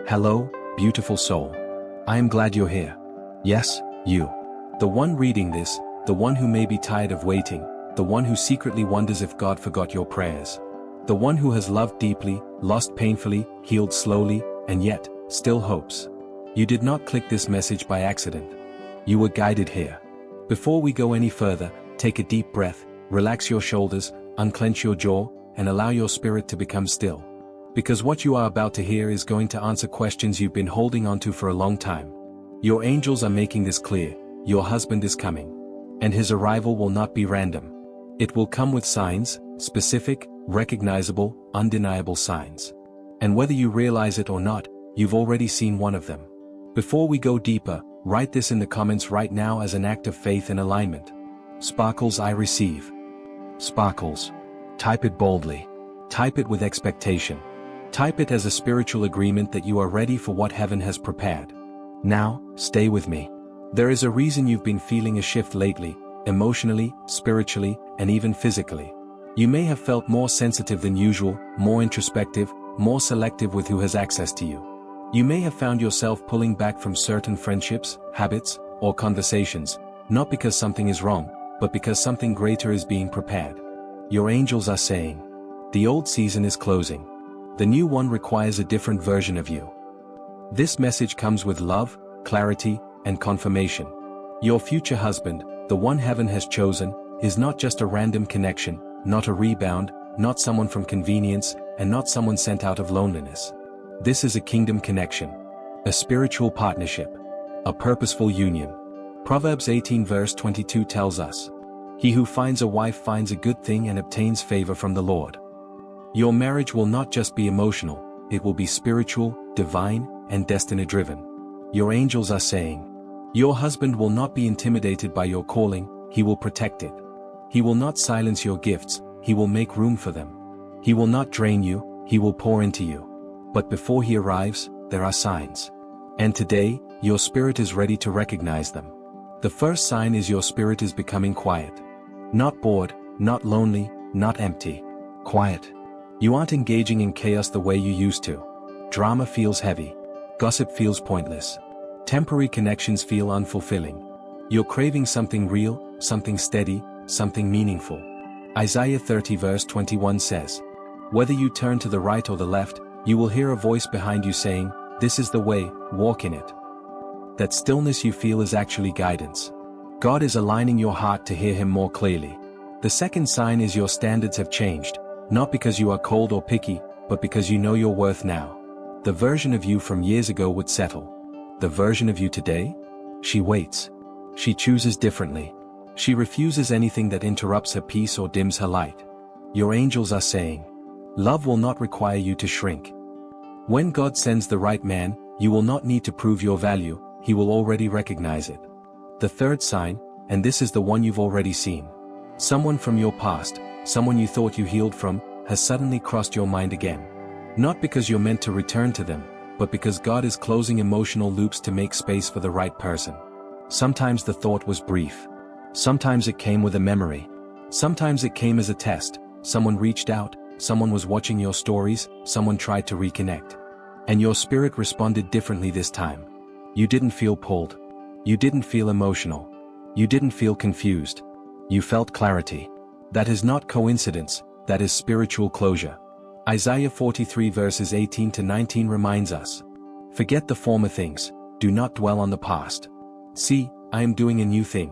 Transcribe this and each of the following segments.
Hello, beautiful soul. I am glad you're here. Yes, you. The one reading this, the one who may be tired of waiting, the one who secretly wonders if God forgot your prayers. The one who has loved deeply, lost painfully, healed slowly, and yet, still hopes. You did not click this message by accident. You were guided here. Before we go any further, take a deep breath, relax your shoulders, unclench your jaw, and allow your spirit to become still. Because what you are about to hear is going to answer questions you've been holding onto for a long time. Your angels are making this clear: your husband is coming. And his arrival will not be random. It will come with signs, specific, recognizable, undeniable signs. And whether you realize it or not, you've already seen one of them. Before we go deeper, write this in the comments right now as an act of faith and alignment. Sparkles I receive. Sparkles. Type it boldly. Type it with expectation. Type it as a spiritual agreement that you are ready for what heaven has prepared. Now, stay with me. There is a reason you've been feeling a shift lately, emotionally, spiritually, and even physically. You may have felt more sensitive than usual, more introspective, more selective with who has access to you. You may have found yourself pulling back from certain friendships, habits, or conversations, not because something is wrong, but because something greater is being prepared. Your angels are saying, the old season is closing. The new one requires a different version of you. This message comes with love, clarity, and confirmation. Your future husband, the one heaven has chosen, is not just a random connection, not a rebound, not someone from convenience, and not someone sent out of loneliness. This is a kingdom connection, a spiritual partnership, a purposeful union. Proverbs 18 verse 22 tells us, "He who finds a wife finds a good thing and obtains favor from the Lord." Your marriage will not just be emotional, it will be spiritual, divine, and destiny-driven. Your angels are saying, your husband will not be intimidated by your calling, he will protect it. He will not silence your gifts, he will make room for them. He will not drain you, he will pour into you. But before he arrives, there are signs. And today, your spirit is ready to recognize them. The first sign is your spirit is becoming quiet. Not bored, not lonely, not empty. Quiet. You aren't engaging in chaos the way you used to. Drama feels heavy. Gossip feels pointless. Temporary connections feel unfulfilling. You're craving something real, something steady, something meaningful. Isaiah 30 verse 21 says, "Whether you turn to the right or the left, you will hear a voice behind you saying, 'This is the way, walk in it.'" That stillness you feel is actually guidance. God is aligning your heart to hear him more clearly. The second sign is your standards have changed, not because you are cold or picky, but because you know your worth now. The version of you from years ago would settle. The version of you today? She waits. She chooses differently. She refuses anything that interrupts her peace or dims her light. Your angels are saying, love will not require you to shrink. When God sends the right man, you will not need to prove your value, he will already recognize it. The third sign, and this is the one you've already seen. Someone from your past, someone you thought you healed from, has suddenly crossed your mind again. Not because you're meant to return to them, but because God is closing emotional loops to make space for the right person. Sometimes the thought was brief. Sometimes it came with a memory. Sometimes it came as a test. Someone reached out, someone was watching your stories, someone tried to reconnect. And your spirit responded differently this time. You didn't feel pulled. You didn't feel emotional. You didn't feel confused. You felt clarity. That is not coincidence, that is spiritual closure. Isaiah 43 verses 18 to 19 reminds us, "Forget the former things, do not dwell on the past. See, I am doing a new thing."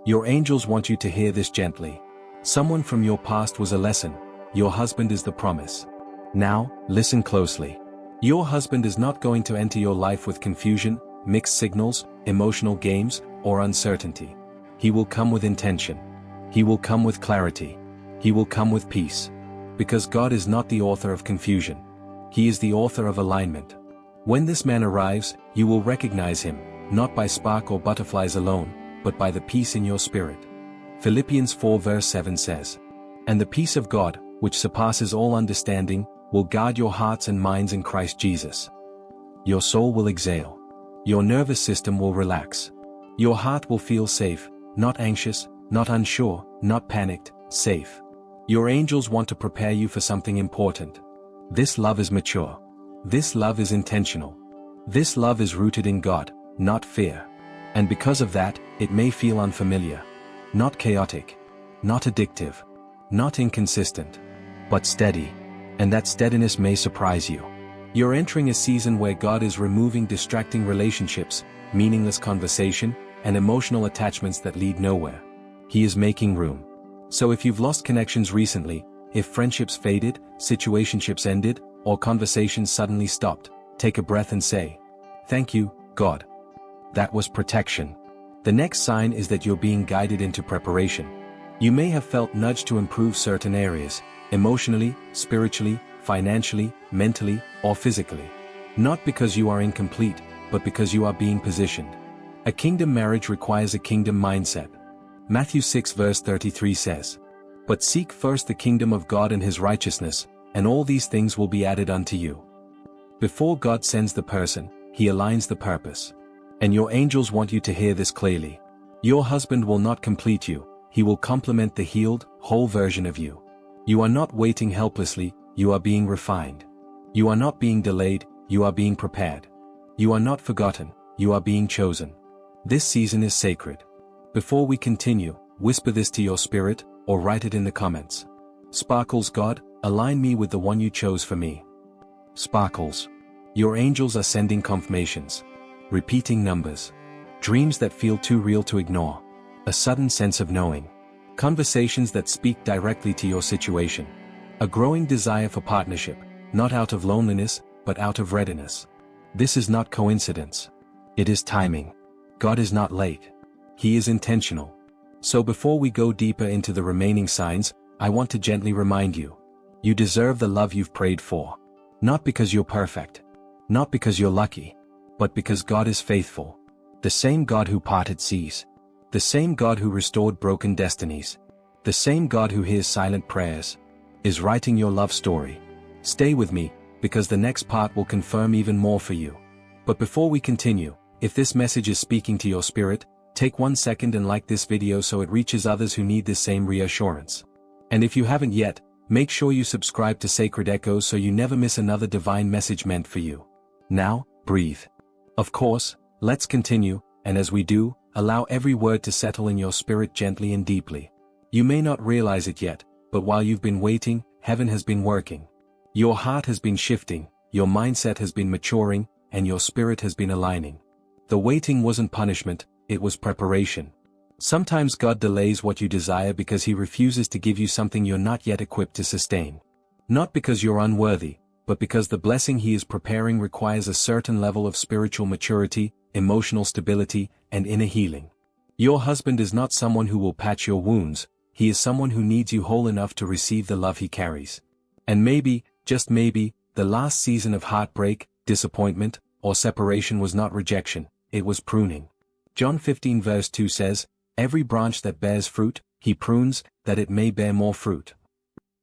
Your angels want you to hear this gently. Someone from your past was a lesson, your husband is the promise. Now, listen closely. Your husband is not going to enter your life with confusion, mixed signals, emotional games, or uncertainty. He will come with intention. He will come with clarity. He will come with peace. Because God is not the author of confusion. He is the author of alignment. When this man arrives, you will recognize him, not by spark or butterflies alone, but by the peace in your spirit. Philippians 4 verse 7 says, "And the peace of God, which surpasses all understanding, will guard your hearts and minds in Christ Jesus." Your soul will exhale. Your nervous system will relax. Your heart will feel safe, not anxious, not unsure, not panicked, safe. Your angels want to prepare you for something important. This love is mature. This love is intentional. This love is rooted in God, not fear. And because of that, it may feel unfamiliar. Not chaotic. Not addictive. Not inconsistent. But steady. And that steadiness may surprise you. You're entering a season where God is removing distracting relationships, meaningless conversation, and emotional attachments that lead nowhere. He is making room. So if you've lost connections recently, if friendships faded, situationships ended, or conversations suddenly stopped, take a breath and say, "Thank you, God." That was protection. The next sign is that you're being guided into preparation. You may have felt nudged to improve certain areas, emotionally, spiritually, financially, mentally, or physically. Not because you are incomplete, but because you are being positioned. A kingdom marriage requires a kingdom mindset. Matthew 6 verse 33 says, "But seek first the kingdom of God and his righteousness, and all these things will be added unto you." Before God sends the person, he aligns the purpose. And your angels want you to hear this clearly. Your husband will not complete you, he will complement the healed, whole version of you. You are not waiting helplessly, you are being refined. You are not being delayed, you are being prepared. You are not forgotten, you are being chosen. This season is sacred. Before we continue, whisper this to your spirit, or write it in the comments. Sparkles, God, align me with the one you chose for me. Sparkles. Your angels are sending confirmations. Repeating numbers. Dreams that feel too real to ignore. A sudden sense of knowing. Conversations that speak directly to your situation. A growing desire for partnership, not out of loneliness, but out of readiness. This is not coincidence. It is timing. God is not late. He is intentional. So before we go deeper into the remaining signs, I want to gently remind you. You deserve the love you've prayed for. Not because you're perfect. Not because you're lucky. But because God is faithful. The same God who parted seas. The same God who restored broken destinies. The same God who hears silent prayers. Is writing your love story. Stay with me, because the next part will confirm even more for you. But before we continue, if this message is speaking to your spirit, take 1 second and like this video so it reaches others who need this same reassurance. And if you haven't yet, make sure you subscribe to Sacred Echoes so you never miss another divine message meant for you. Now, breathe. Of course, let's continue, and as we do, allow every word to settle in your spirit gently and deeply. You may not realize it yet, but while you've been waiting, heaven has been working. Your heart has been shifting, your mindset has been maturing, and your spirit has been aligning. The waiting wasn't punishment, it was preparation. Sometimes God delays what you desire because he refuses to give you something you're not yet equipped to sustain. Not because you're unworthy, but because the blessing he is preparing requires a certain level of spiritual maturity, emotional stability, and inner healing. Your husband is not someone who will patch your wounds, he is someone who needs you whole enough to receive the love he carries. And maybe, just maybe, the last season of heartbreak, disappointment, or separation was not rejection, it was pruning. John 15 verse 2 says, "Every branch that bears fruit, he prunes, that it may bear more fruit."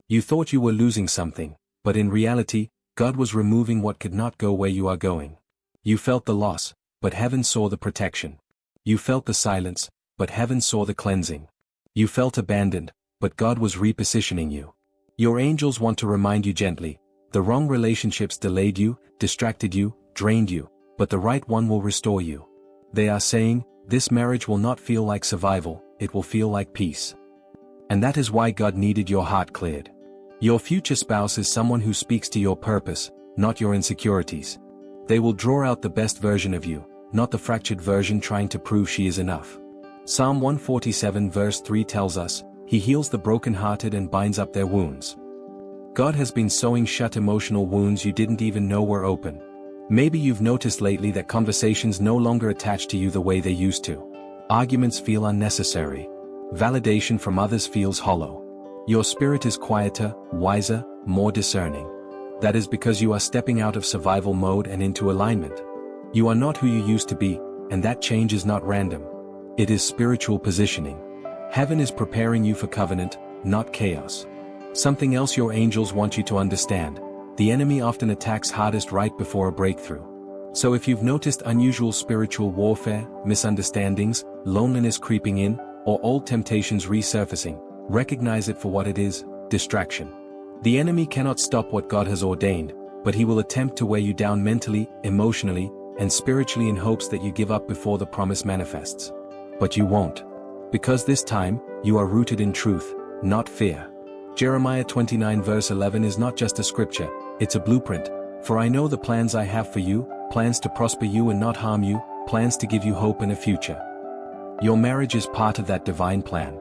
You thought you were losing something, but in reality, God was removing what could not go where you are going. You felt the loss, but heaven saw the protection. You felt the silence, but heaven saw the cleansing. You felt abandoned, but God was repositioning you. Your angels want to remind you gently, the wrong relationships delayed you, distracted you, drained you, but the right one will restore you. They are saying, this marriage will not feel like survival, it will feel like peace. And that is why God needed your heart cleared. Your future spouse is someone who speaks to your purpose, not your insecurities. They will draw out the best version of you, not the fractured version trying to prove she is enough. Psalm 147 verse 3 tells us, he heals the brokenhearted and binds up their wounds. God has been sewing shut emotional wounds you didn't even know were open. Maybe you've noticed lately that conversations no longer attach to you the way they used to. Arguments feel unnecessary. Validation from others feels hollow. Your spirit is quieter, wiser, more discerning. That is because you are stepping out of survival mode and into alignment. You are not who you used to be, and that change is not random. It is spiritual positioning. Heaven is preparing you for covenant, not chaos. Something else your angels want you to understand. The enemy often attacks hardest right before a breakthrough. So if you've noticed unusual spiritual warfare, misunderstandings, loneliness creeping in, or old temptations resurfacing, recognize it for what it is, distraction. The enemy cannot stop what God has ordained, but he will attempt to wear you down mentally, emotionally, and spiritually in hopes that you give up before the promise manifests. But you won't. Because this time, you are rooted in truth, not fear. Jeremiah 29 verse 11 is not just a scripture, it's a blueprint. For I know the plans I have for you, plans to prosper you and not harm you, plans to give you hope and a future. Your marriage is part of that divine plan.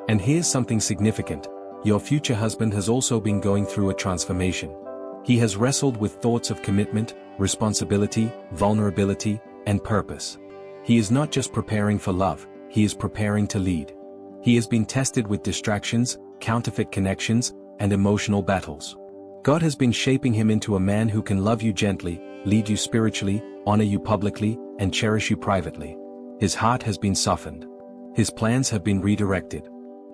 And here's something significant. Your future husband has also been going through a transformation. He has wrestled with thoughts of commitment, responsibility, vulnerability, and purpose. He is not just preparing for love, he is preparing to lead. He has been tested with distractions, counterfeit connections, and emotional battles. God has been shaping him into a man who can love you gently, lead you spiritually, honor you publicly, and cherish you privately. His heart has been softened. His plans have been redirected.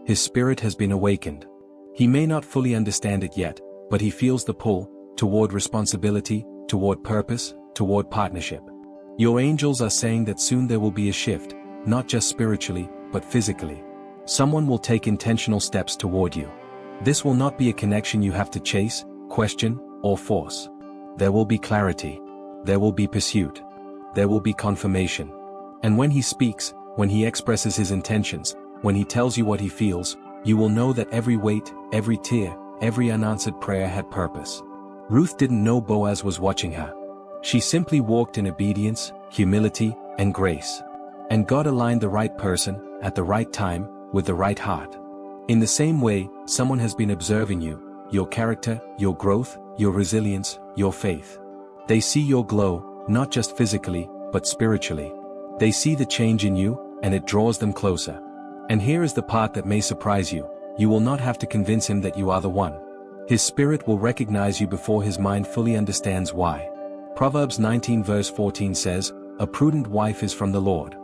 His spirit has been awakened. He may not fully understand it yet, but he feels the pull, toward responsibility, toward purpose, toward partnership. Your angels are saying that soon there will be a shift, not just spiritually, but physically. Someone will take intentional steps toward you. This will not be a connection you have to chase, question, or force. There will be clarity. There will be pursuit. There will be confirmation. And when he speaks, when he expresses his intentions, when he tells you what he feels, you will know that every wait, every tear, every unanswered prayer had purpose. Ruth didn't know Boaz was watching her. She simply walked in obedience, humility, and grace. And God aligned the right person, at the right time, with the right heart. In the same way, someone has been observing you, your character, your growth, your resilience, your faith. They see your glow, not just physically, but spiritually. They see the change in you, and it draws them closer. And here is the part that may surprise you. You will not have to convince him that you are the one. His spirit will recognize you before his mind fully understands why. Proverbs 19 verse 14 says, "A prudent wife is from the Lord."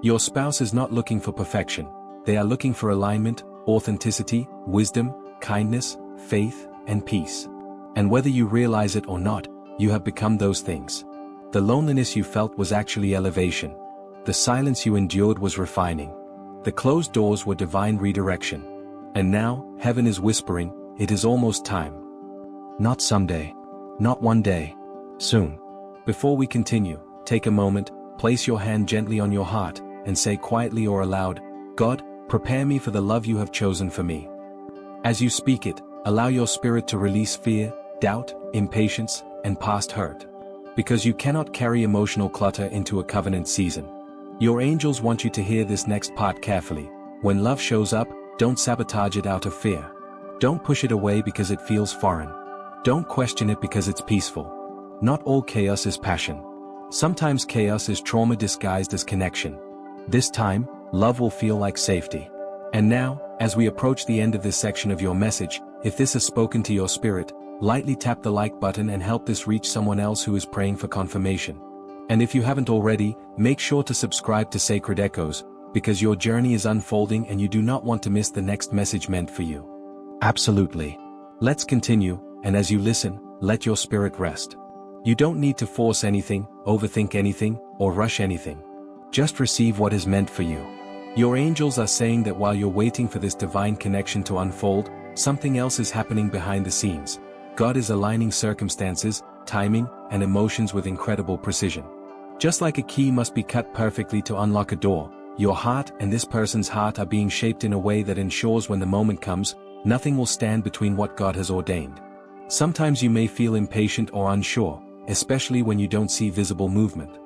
Your spouse is not looking for perfection. They are looking for alignment, authenticity, wisdom, kindness, faith, and peace. And whether you realize it or not, you have become those things. The loneliness you felt was actually elevation. The silence you endured was refining. The closed doors were divine redirection. And now, heaven is whispering, it is almost time. Not someday. Not one day. Soon. Before we continue, take a moment, place your hand gently on your heart, and say quietly or aloud, God, prepare me for the love you have chosen for me. As you speak it, allow your spirit to release fear, doubt, impatience, and past hurt. Because you cannot carry emotional clutter into a covenant season. Your angels want you to hear this next part carefully. When love shows up, don't sabotage it out of fear. Don't push it away because it feels foreign. Don't question it because it's peaceful. Not all chaos is passion. Sometimes chaos is trauma disguised as connection. This time, love will feel like safety. And now, as we approach the end of this section of your message, if this has spoken to your spirit, lightly tap the like button and help this reach someone else who is praying for confirmation. And if you haven't already, make sure to subscribe to Sacred Echoes, because your journey is unfolding and you do not want to miss the next message meant for you. Absolutely. Let's continue, and as you listen, let your spirit rest. You don't need to force anything, overthink anything, or rush anything. Just receive what is meant for you. Your angels are saying that while you're waiting for this divine connection to unfold, something else is happening behind the scenes. God is aligning circumstances, timing, and emotions with incredible precision. Just like a key must be cut perfectly to unlock a door, your heart and this person's heart are being shaped in a way that ensures when the moment comes, nothing will stand between what God has ordained. Sometimes you may feel impatient or unsure, especially when you don't see visible movement.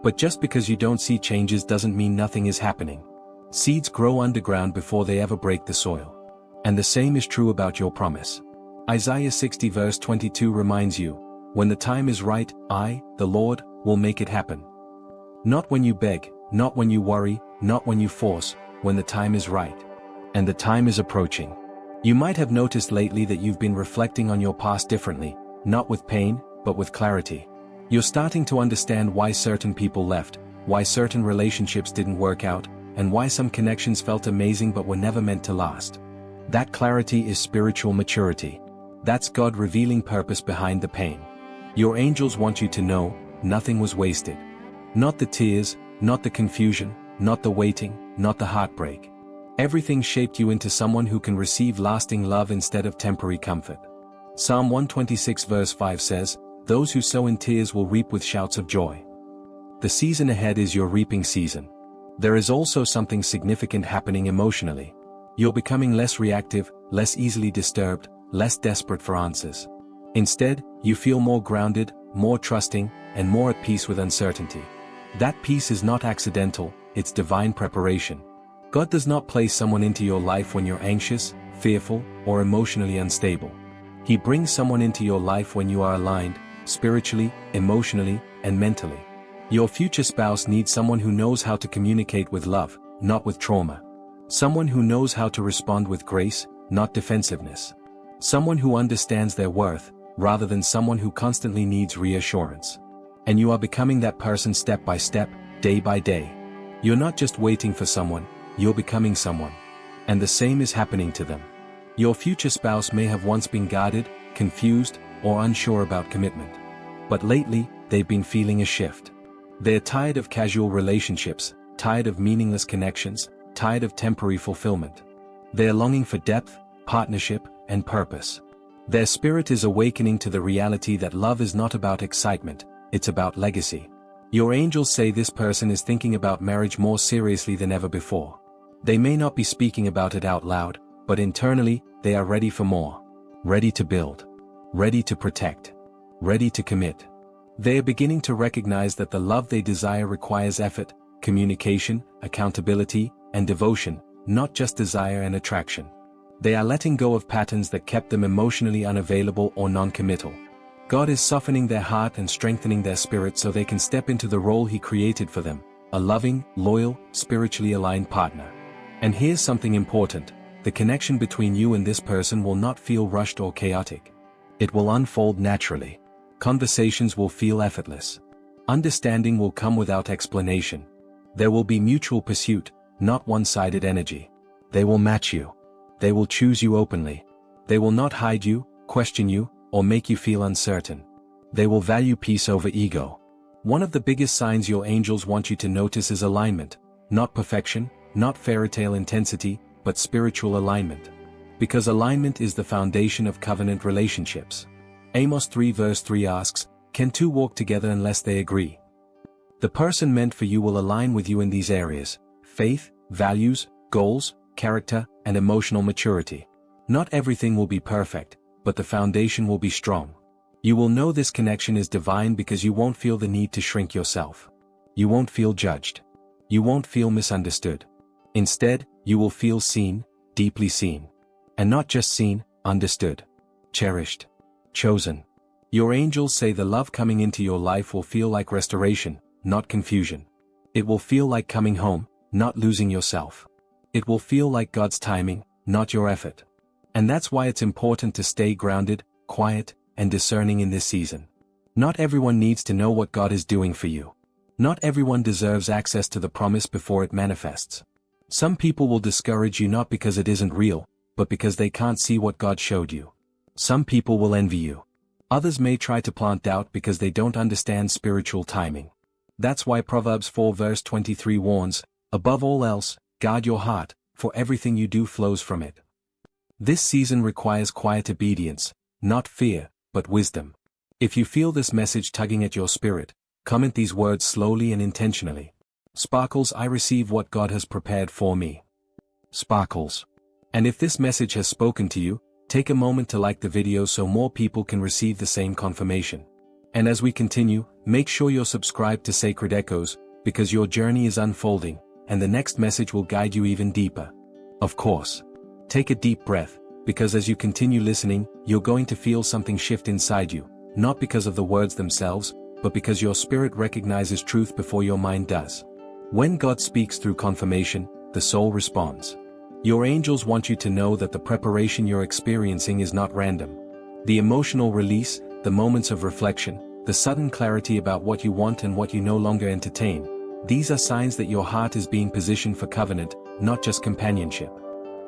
But just because you don't see changes doesn't mean nothing is happening. Seeds grow underground before they ever break the soil. And the same is true about your promise. Isaiah 60 verse 22 reminds you, when the time is right, I, the Lord, will make it happen. Not when you beg, not when you worry, not when you force, when the time is right. And the time is approaching. You might have noticed lately that you've been reflecting on your past differently, not with pain, but with clarity. You're starting to understand why certain people left, why certain relationships didn't work out, and why some connections felt amazing but were never meant to last. That clarity is spiritual maturity. That's God revealing purpose behind the pain. Your angels want you to know, nothing was wasted. Not the tears, not the confusion, not the waiting, not the heartbreak. Everything shaped you into someone who can receive lasting love instead of temporary comfort. Psalm 126 verse 5 says, "Those who sow in tears will reap with shouts of joy." The season ahead is your reaping season. There is also something significant happening emotionally. You're becoming less reactive, less easily disturbed, less desperate for answers. Instead, you feel more grounded, more trusting, and more at peace with uncertainty. That peace is not accidental, it's divine preparation. God does not place someone into your life when you're anxious, fearful, or emotionally unstable. He brings someone into your life when you are aligned, spiritually, emotionally, and mentally. Your future spouse needs someone who knows how to communicate with love, not with trauma. Someone who knows how to respond with grace, not defensiveness. Someone who understands their worth, rather than someone who constantly needs reassurance. And you are becoming that person step by step, day by day. You're not just waiting for someone, you're becoming someone. And the same is happening to them. Your future spouse may have once been guarded, confused, or unsure about commitment. But lately, they've been feeling a shift. They're tired of casual relationships, tired of meaningless connections, tired of temporary fulfillment. They're longing for depth, partnership, and purpose. Their spirit is awakening to the reality that love is not about excitement, it's about legacy. Your angels say this person is thinking about marriage more seriously than ever before. They may not be speaking about it out loud, but internally, they are ready for more. Ready to build. Ready to protect. Ready to commit. They are beginning to recognize that the love they desire requires effort, communication, accountability, and devotion, not just desire and attraction. They are letting go of patterns that kept them emotionally unavailable or non-committal. God is softening their heart and strengthening their spirit so they can step into the role He created for them, a loving, loyal, spiritually aligned partner. And here's something important: the connection between you and this person will not feel rushed or chaotic. It will unfold naturally. Conversations will feel effortless. Understanding will come without explanation. There will be mutual pursuit, not one-sided energy. They will match you. They will choose you openly. They will not hide you, question you, or make you feel uncertain. They will value peace over ego. One of the biggest signs your angels want you to notice is alignment, not perfection, not fairy tale intensity, but spiritual alignment. Because alignment is the foundation of covenant relationships. Amos 3 verse 3 asks, "Can two walk together unless they agree?" The person meant for you will align with you in these areas: faith, values, goals, character, and emotional maturity. Not everything will be perfect, but the foundation will be strong. You will know this connection is divine because you won't feel the need to shrink yourself. You won't feel judged. You won't feel misunderstood. Instead, you will feel seen, deeply seen. And not just seen, understood. Cherished. Chosen. Your angels say the love coming into your life will feel like restoration, not confusion. It will feel like coming home, not losing yourself. It will feel like God's timing, not your effort. And that's why it's important to stay grounded, quiet, and discerning in this season. Not everyone needs to know what God is doing for you. Not everyone deserves access to the promise before it manifests. Some people will discourage you not because it isn't real, but because they can't see what God showed you. Some people will envy you. Others may try to plant doubt because they don't understand spiritual timing. That's why Proverbs 4 verse 23 warns, "Above all else, guard your heart, for everything you do flows from it." This season requires quiet obedience, not fear, but wisdom. If you feel this message tugging at your spirit, comment these words slowly and intentionally. Sparkles, I receive what God has prepared for me. Sparkles. And if this message has spoken to you, take a moment to like the video so more people can receive the same confirmation. And as we continue, make sure you're subscribed to Sacred Echoes, because your journey is unfolding, and the next message will guide you even deeper. Of course. Take a deep breath, because as you continue listening, you're going to feel something shift inside you, not because of the words themselves, but because your spirit recognizes truth before your mind does. When God speaks through confirmation, the soul responds. Your angels want you to know that the preparation you're experiencing is not random. The emotional release, the moments of reflection, the sudden clarity about what you want and what you no longer entertain, these are signs that your heart is being positioned for covenant, not just companionship.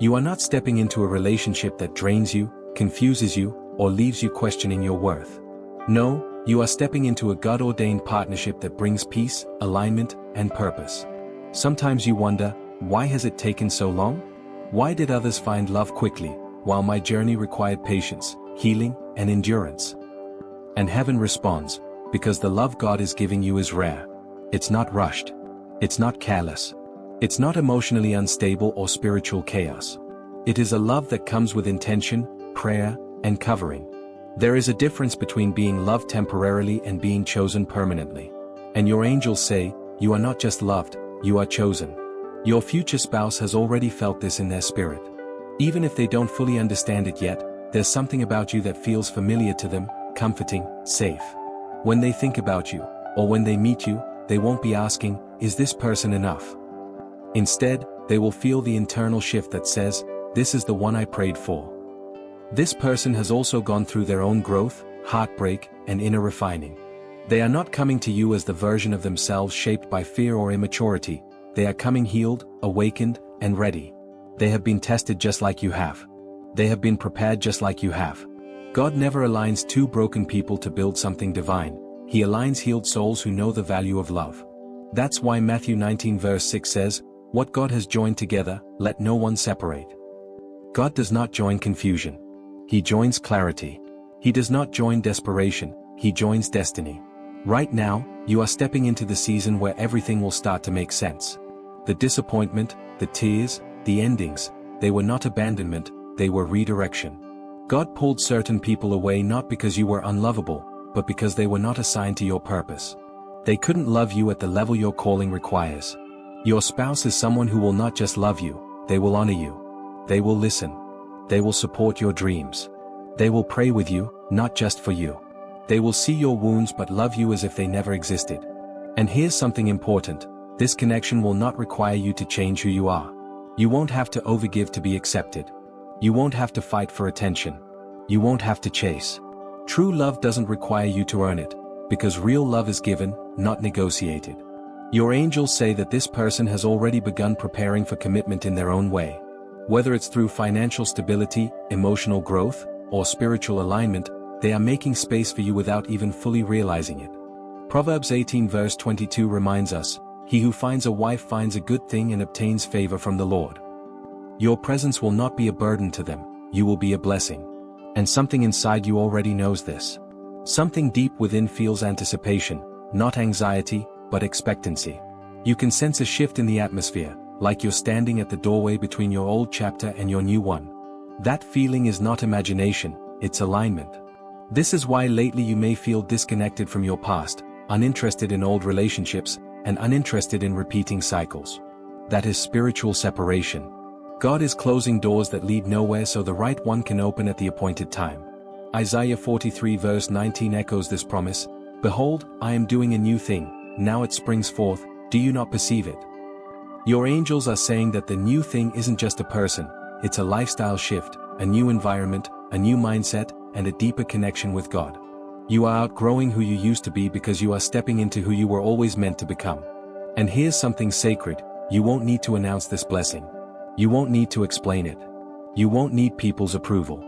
You are not stepping into a relationship that drains you, confuses you, or leaves you questioning your worth. No, you are stepping into a God-ordained partnership that brings peace, alignment, and purpose. Sometimes you wonder, why has it taken so long? Why did others find love quickly, while my journey required patience, healing, and endurance. And heaven responds, because the love God is giving you is rare. It's not rushed. It's not careless. It's not emotionally unstable or spiritual chaos. It is a love that comes with intention, prayer, and covering. There is a difference between being loved temporarily and being chosen permanently. And your angels say, you are not just loved, you are chosen. Your future spouse has already felt this in their spirit. Even if they don't fully understand it yet, there's something about you that feels familiar to them, comforting, safe. When they think about you, or when they meet you, they won't be asking, is this person enough? Instead, they will feel the internal shift that says, this is the one I prayed for. This person has also gone through their own growth, heartbreak, and inner refining. They are not coming to you as the version of themselves shaped by fear or immaturity. They are coming healed, awakened, and ready. They have been tested just like you have. They have been prepared just like you have. God never aligns two broken people to build something divine. He aligns healed souls who know the value of love. That's why Matthew 19 verse 6 says, what God has joined together, let no one separate. God does not join confusion. He joins clarity. He does not join desperation, He joins destiny. Right now, you are stepping into the season where everything will start to make sense. The disappointment, the tears, the endings, they were not abandonment, they were redirection. God pulled certain people away not because you were unlovable, but because they were not assigned to your purpose. They couldn't love you at the level your calling requires. Your spouse is someone who will not just love you, they will honor you. They will listen. They will support your dreams. They will pray with you, not just for you. They will see your wounds but love you as if they never existed. And here's something important, this connection will not require you to change who you are. You won't have to overgive to be accepted. You won't have to fight for attention. You won't have to chase. True love doesn't require you to earn it, because real love is given, not negotiated. Your angels say that this person has already begun preparing for commitment in their own way. Whether it's through financial stability, emotional growth, or spiritual alignment, they are making space for you without even fully realizing it. Proverbs 18 verse 22 reminds us, he who finds a wife finds a good thing and obtains favor from the Lord. Your presence will not be a burden to them, you will be a blessing. And something inside you already knows this. Something deep within feels anticipation, not anxiety, but expectancy. You can sense a shift in the atmosphere, like you're standing at the doorway between your old chapter and your new one. That feeling is not imagination, it's alignment. This is why lately you may feel disconnected from your past, uninterested in old relationships, and uninterested in repeating cycles. That is spiritual separation. God is closing doors that lead nowhere so the right one can open at the appointed time. Isaiah 43 verse 19 echoes this promise, behold, I am doing a new thing. Now it springs forth, do you not perceive it? Your angels are saying that the new thing isn't just a person, it's a lifestyle shift, a new environment, a new mindset, and a deeper connection with God. You are outgrowing who you used to be because you are stepping into who you were always meant to become. And here's something sacred, you won't need to announce this blessing. You won't need to explain it. You won't need people's approval.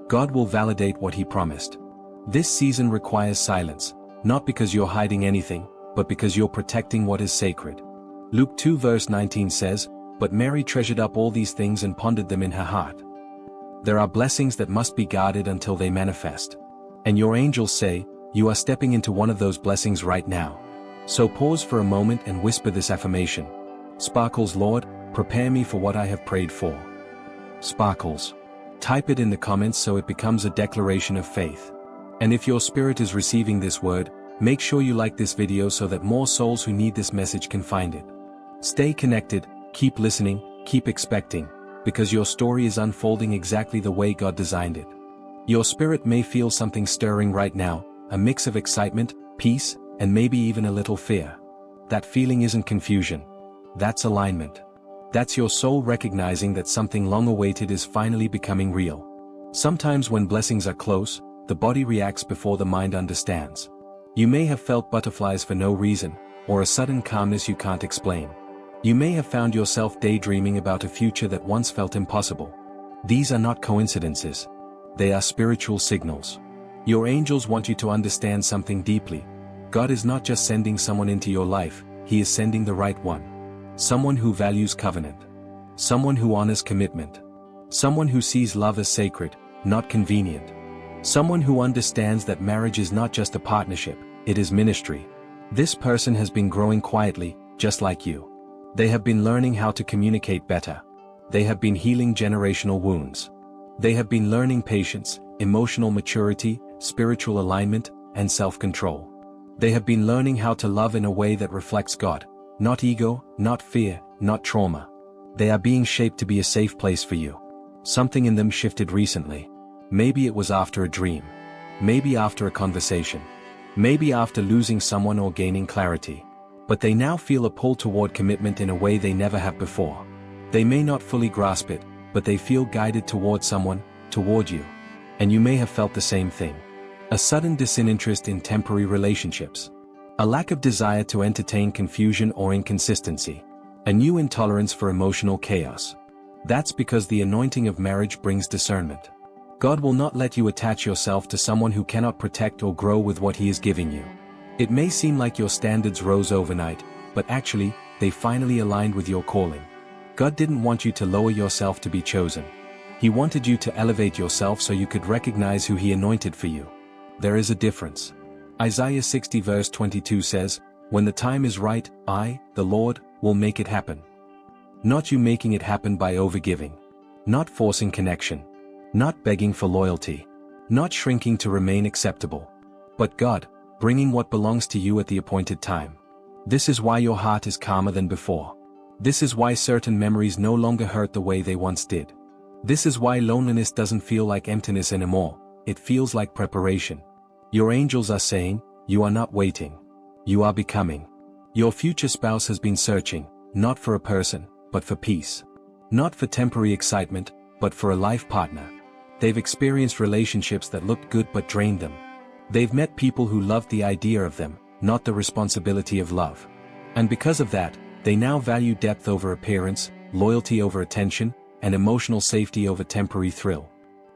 God will validate what He promised. This season requires silence, not because you're hiding anything, but because you're protecting what is sacred. Luke 2 verse 19 says, but Mary treasured up all these things and pondered them in her heart. There are blessings that must be guarded until they manifest. And your angels say, you are stepping into one of those blessings right now. So pause for a moment and whisper this affirmation. Sparkles, Lord, prepare me for what I have prayed for. Sparkles. Type it in the comments so it becomes a declaration of faith. And if your spirit is receiving this word, make sure you like this video so that more souls who need this message can find it. Stay connected, keep listening, keep expecting, because your story is unfolding exactly the way God designed it. Your spirit may feel something stirring right now, a mix of excitement, peace, and maybe even a little fear. That feeling isn't confusion. That's alignment. That's your soul recognizing that something long awaited is finally becoming real. Sometimes when blessings are close, the body reacts before the mind understands. You may have felt butterflies for no reason, or a sudden calmness you can't explain. You may have found yourself daydreaming about a future that once felt impossible. These are not coincidences. They are spiritual signals. Your angels want you to understand something deeply. God is not just sending someone into your life, He is sending the right one. Someone who values covenant. Someone who honors commitment. Someone who sees love as sacred, not convenient. Someone who understands that marriage is not just a partnership, it is ministry. This person has been growing quietly, just like you. They have been learning how to communicate better. They have been healing generational wounds. They have been learning patience, emotional maturity, spiritual alignment, and self-control. They have been learning how to love in a way that reflects God, not ego, not fear, not trauma. They are being shaped to be a safe place for you. Something in them shifted recently. Maybe it was after a dream. Maybe after a conversation. Maybe after losing someone or gaining clarity. But they now feel a pull toward commitment in a way they never have before. They may not fully grasp it, but they feel guided toward someone, toward you. And you may have felt the same thing. A sudden disinterest in temporary relationships. A lack of desire to entertain confusion or inconsistency. A new intolerance for emotional chaos. That's because the anointing of marriage brings discernment. God will not let you attach yourself to someone who cannot protect or grow with what He is giving you. It may seem like your standards rose overnight, but actually, they finally aligned with your calling. God didn't want you to lower yourself to be chosen. He wanted you to elevate yourself so you could recognize who He anointed for you. There is a difference. Isaiah 60 verse 22 says, "When the time is right, I, the Lord, will make it happen." Not you making it happen by overgiving. Not forcing connection. Not begging for loyalty. Not shrinking to remain acceptable. But God, bringing what belongs to you at the appointed time. This is why your heart is calmer than before. This is why certain memories no longer hurt the way they once did. This is why loneliness doesn't feel like emptiness anymore, it feels like preparation. Your angels are saying, you are not waiting. You are becoming. Your future spouse has been searching, not for a person, but for peace. Not for temporary excitement, but for a life partner. They've experienced relationships that looked good but drained them. They've met people who loved the idea of them, not the responsibility of love. And because of that, they now value depth over appearance, loyalty over attention, and emotional safety over temporary thrill.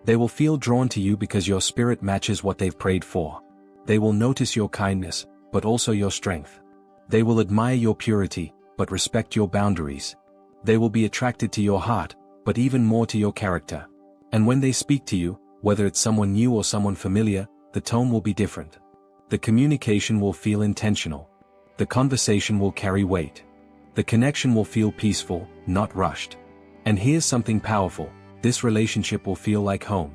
They will feel drawn to you because your spirit matches what they've prayed for. They will notice your kindness, but also your strength. They will admire your purity, but respect your boundaries. They will be attracted to your heart, but even more to your character. And when they speak to you, whether it's someone new or someone familiar, the tone will be different. The communication will feel intentional. The conversation will carry weight. The connection will feel peaceful, not rushed. And here's something powerful, this relationship will feel like home.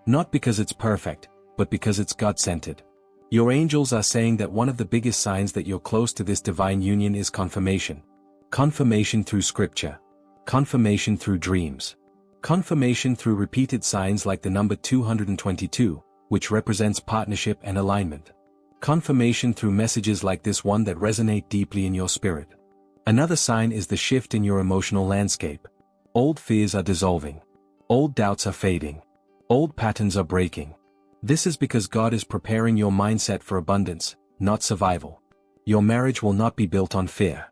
Not because it's perfect, but because it's God-centered. Your angels are saying that one of the biggest signs that you're close to this divine union is confirmation. Confirmation through scripture. Confirmation through dreams. Confirmation through repeated signs like the number 222, which represents partnership and alignment. Confirmation through messages like this one that resonate deeply in your spirit. Another sign is the shift in your emotional landscape. Old fears are dissolving. Old doubts are fading. Old patterns are breaking. This is because God is preparing your mindset for abundance, not survival. Your marriage will not be built on fear.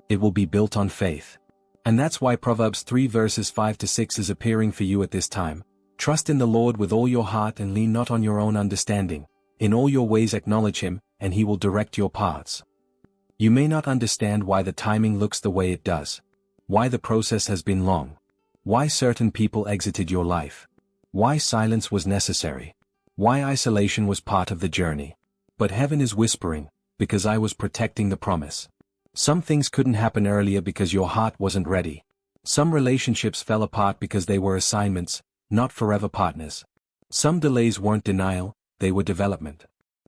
It will be built on faith. And that's why Proverbs 3 verses 5 to 6 is appearing for you at this time. Trust in the Lord with all your heart and lean not on your own understanding. In all your ways acknowledge Him, and He will direct your paths. You may not understand why the timing looks the way it does. Why the process has been long. Why certain people exited your life. Why silence was necessary. Why isolation was part of the journey. But heaven is whispering, because I was protecting the promise. Some things couldn't happen earlier because your heart wasn't ready. Some relationships fell apart because they were assignments, not forever partners. Some delays weren't denial, they were development.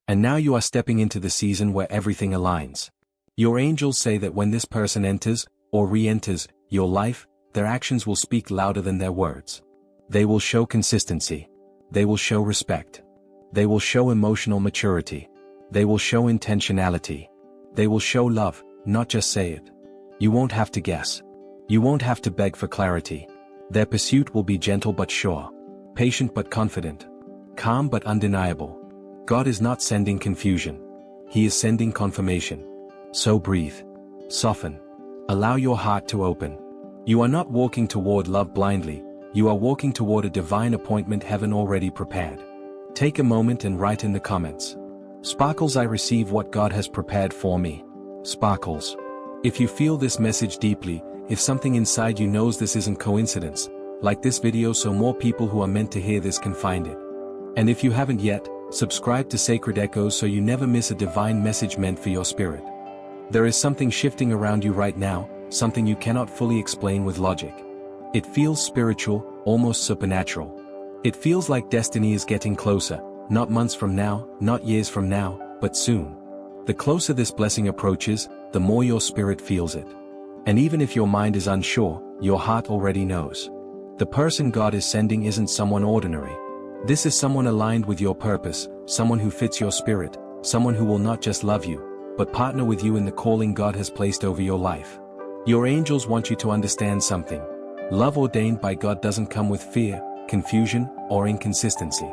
And now you are stepping into the season where everything aligns. Your angels say that when this person enters, or re-enters, your life, their actions will speak louder than their words. They will show consistency. They will show respect. They will show emotional maturity. They will show intentionality. They will show love, not just say it. You won't have to guess. You won't have to beg for clarity. Their pursuit will be gentle but sure. Patient but confident. Calm but undeniable. God is not sending confusion. He is sending confirmation. So breathe. Soften. Allow your heart to open. You are not walking toward love blindly, you are walking toward a divine appointment heaven already prepared. Take a moment and write in the comments. Sparkles, I receive what God has prepared for me. Sparkles. If you feel this message deeply, if something inside you knows this isn't coincidence, like this video so more people who are meant to hear this can find it. And if you haven't yet, subscribe to Sacred Echoes so you never miss a divine message meant for your spirit. There is something shifting around you right now, something you cannot fully explain with logic. It feels spiritual, almost supernatural. It feels like destiny is getting closer, not months from now, not years from now, but soon. The closer this blessing approaches, the more your spirit feels it. And even if your mind is unsure, your heart already knows. The person God is sending isn't someone ordinary. This is someone aligned with your purpose, someone who fits your spirit, someone who will not just love you, but partner with you in the calling God has placed over your life. Your angels want you to understand something. Love ordained by God doesn't come with fear, confusion, or inconsistency.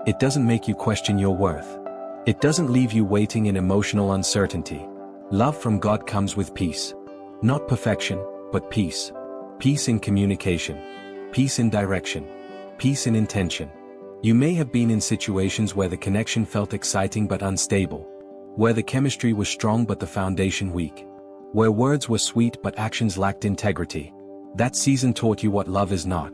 It doesn't make you question your worth. It doesn't leave you waiting in emotional uncertainty. Love from God comes with peace. Not perfection, but peace. Peace in communication. Peace in direction. Peace in intention. You may have been in situations where the connection felt exciting but unstable. Where the chemistry was strong but the foundation weak. Where words were sweet but actions lacked integrity. That season taught you what love is not.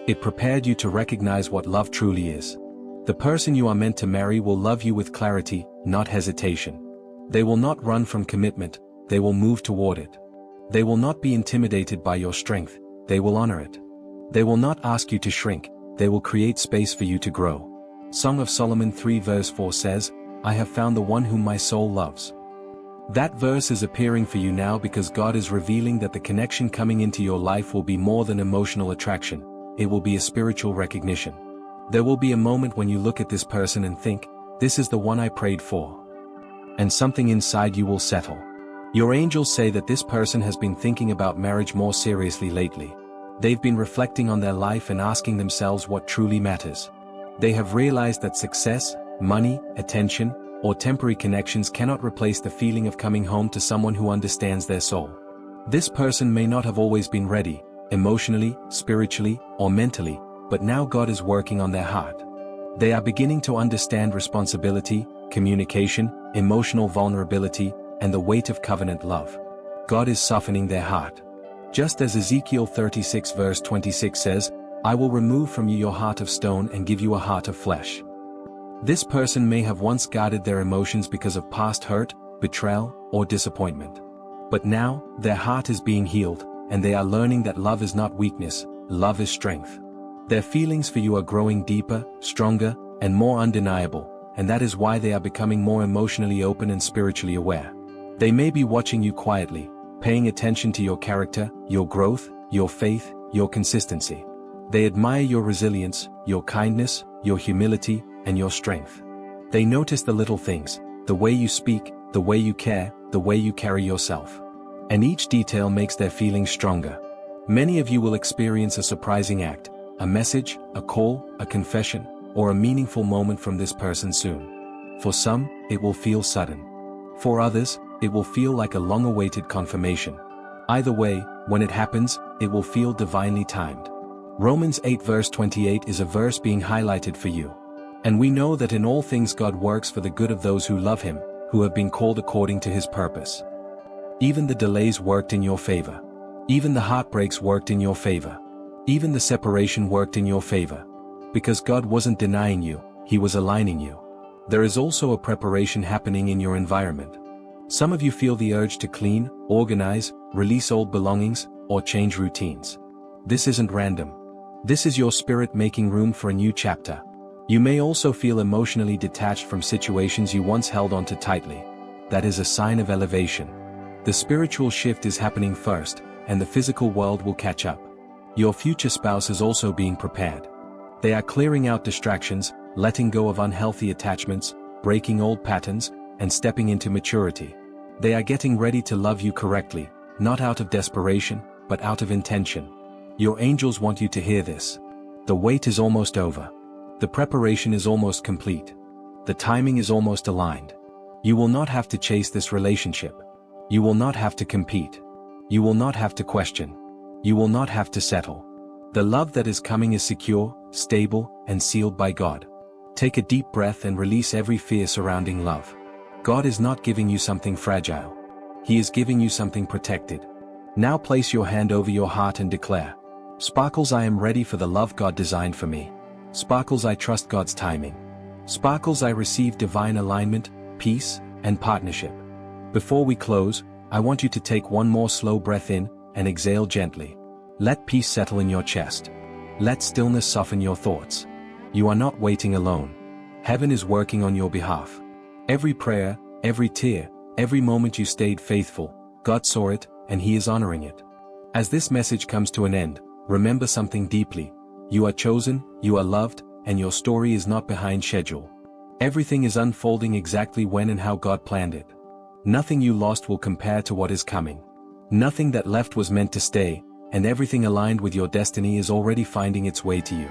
It prepared you to recognize what love truly is. The person you are meant to marry will love you with clarity, not hesitation. They will not run from commitment, they will move toward it. They will not be intimidated by your strength, they will honor it. They will not ask you to shrink, they will create space for you to grow. Song of Solomon 3 verse 4 says, "I have found the one whom my soul loves." That verse is appearing for you now because God is revealing that the connection coming into your life will be more than emotional attraction, it will be a spiritual recognition. There will be a moment when you look at this person and think, "This is the one I prayed for." And something inside you will settle. Your angels say that this person has been thinking about marriage more seriously lately. They've been reflecting on their life and asking themselves what truly matters. They have realized that success, money, attention, or temporary connections cannot replace the feeling of coming home to someone who understands their soul. This person may not have always been ready, emotionally, spiritually, or mentally, but now God is working on their heart. They are beginning to understand responsibility, communication, emotional vulnerability, and the weight of covenant love. God is softening their heart. Just as Ezekiel 36 verse 26 says, "I will remove from you your heart of stone and give you a heart of flesh." This person may have once guarded their emotions because of past hurt, betrayal, or disappointment. But now, their heart is being healed, and they are learning that love is not weakness, love is strength. Their feelings for you are growing deeper, stronger, and more undeniable, and that is why they are becoming more emotionally open and spiritually aware. They may be watching you quietly, paying attention to your character, your growth, your faith, your consistency. They admire your resilience, your kindness, your humility, and your strength. They notice the little things, the way you speak, the way you care, the way you carry yourself. And each detail makes their feelings stronger. Many of you will experience a surprising act, a message, a call, a confession, or a meaningful moment from this person soon. For some, it will feel sudden. For others, it will feel like a long-awaited confirmation. Either way, when it happens, it will feel divinely timed. Romans 8 verse 28 is a verse being highlighted for you. And we know that in all things God works for the good of those who love Him, who have been called according to His purpose. Even the delays worked in your favor. Even the heartbreaks worked in your favor. Even the separation worked in your favor. Because God wasn't denying you, He was aligning you. There is also a preparation happening in your environment. Some of you feel the urge to clean, organize, release old belongings, or change routines. This isn't random. This is your spirit making room for a new chapter. You may also feel emotionally detached from situations you once held onto tightly. That is a sign of elevation. The spiritual shift is happening first, and the physical world will catch up. Your future spouse is also being prepared. They are clearing out distractions, letting go of unhealthy attachments, breaking old patterns, and stepping into maturity. They are getting ready to love you correctly, not out of desperation, but out of intention. Your angels want you to hear this. The wait is almost over. The preparation is almost complete. The timing is almost aligned. You will not have to chase this relationship. You will not have to compete. You will not have to question. You will not have to settle. The love that is coming is secure, stable, and sealed by God. Take a deep breath and release every fear surrounding love. God is not giving you something fragile. He is giving you something protected. Now place your hand over your heart and declare, "Sparkles, I am ready for the love God designed for me. Sparkles, I trust God's timing. Sparkles, I receive divine alignment, peace, and partnership. Before we close, I want you to take one more slow breath in and exhale gently. Let peace settle in your chest. Let stillness soften your thoughts. You are not waiting alone. Heaven is working on your behalf. Every prayer, every tear, every moment you stayed faithful, God saw it, and He is honoring it. As this message comes to an end, remember something deeply. You are chosen, you are loved, and your story is not behind schedule. Everything is unfolding exactly when and how God planned it. Nothing you lost will compare to what is coming. Nothing that left was meant to stay, and everything aligned with your destiny is already finding its way to you.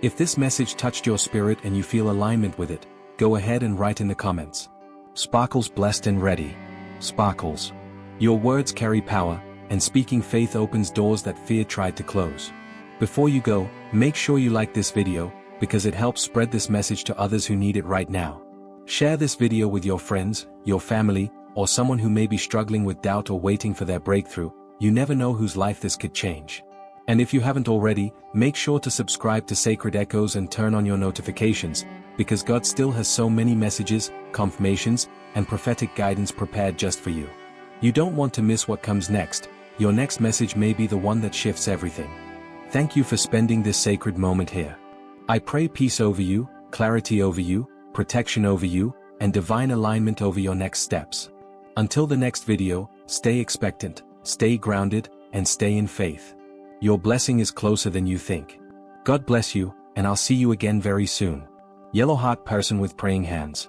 If this message touched your spirit and you feel alignment with it, go ahead and write in the comments. Sparkles, blessed and ready. Sparkles. Your words carry power, and speaking faith opens doors that fear tried to close. Before you go, make sure you like this video, because it helps spread this message to others who need it right now. Share this video with your friends, your family, or someone who may be struggling with doubt or waiting for their breakthrough. You never know whose life this could change. And if you haven't already, make sure to subscribe to Sacred Echoes and turn on your notifications, because God still has so many messages, confirmations, and prophetic guidance prepared just for you. You don't want to miss what comes next. Your next message may be the one that shifts everything. Thank you for spending this sacred moment here. I pray peace over you, clarity over you, protection over you, and divine alignment over your next steps. Until the next video, stay expectant, stay grounded, and stay in faith. Your blessing is closer than you think. God bless you, and I'll see you again very soon. Yellow heart person with praying hands.